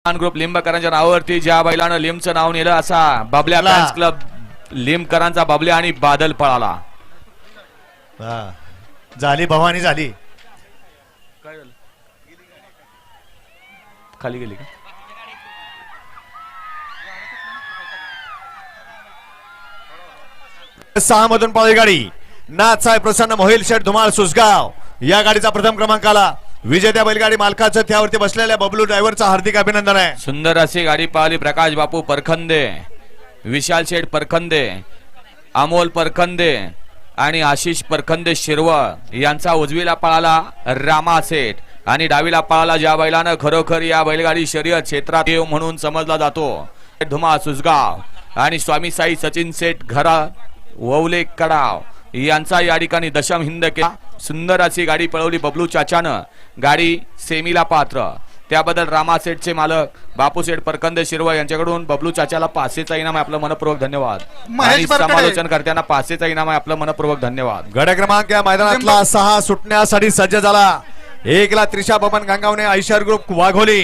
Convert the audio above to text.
Group लिंबकरांच्या नावावरती ज्या बैलानं लिंबचं नाव नेलं असा बाबल्या फॅन्स क्लब लिंबकरांचा बाबल्या आणि बादल पळाला. झाली भवानी झाली. काय झालं? खाली गेली का? सहा मधून पळाली गाडी नाथसाहेब प्रसन्न मोहिल शेठ धुमाळ सुसगाव या गाडीचा प्रथम क्रमांक आला. विजेत्या बैलगाडी मालकाचं त्यावरती बसलेल्या बबलू ड्रायव्हरचं हार्दिक अभिनंदन आहे. सुंदर अशी गाडी पळाली. प्रकाश बापू परखंदे, विशाल शेठ परखंदे, अमोल परखंदे आणि आशिष परखंदे शिरवळ यांचा उजवीला पळाला रामा सेठ आणि डावीला पळाला ज्या बैलानं खरोखर या बैलगाडी शर्यत क्षेत्रात देव म्हणून समजला जातो धुमाळ सुसगाव आणि स्वामी साई सचिन सेठ घरा ववले कडाव यांचा या ठिकाणी दशम हिंद केला. सुंदर अशी गाडी पळवली बबलू चाचानं. गाडी सेमीला पात्र त्याबद्दल रामासेठचे मालक बापूसेठ परखंदे शिरवळ यांच्याकडून बबलू चाचाला 500चा इनाम आहे. आपलं मनपूर्वक धन्यवाद. आणि समालोचन करताना 500चा इनाम आहे. आपलं मनपूर्वक धन्यवाद. गड क्रमांक या मैदानातला 6 सुटण्यासाठी सज्ज झाला. 1 ला त्रिशा बबन गांगावणे आयशर ग्रुप वाघोली.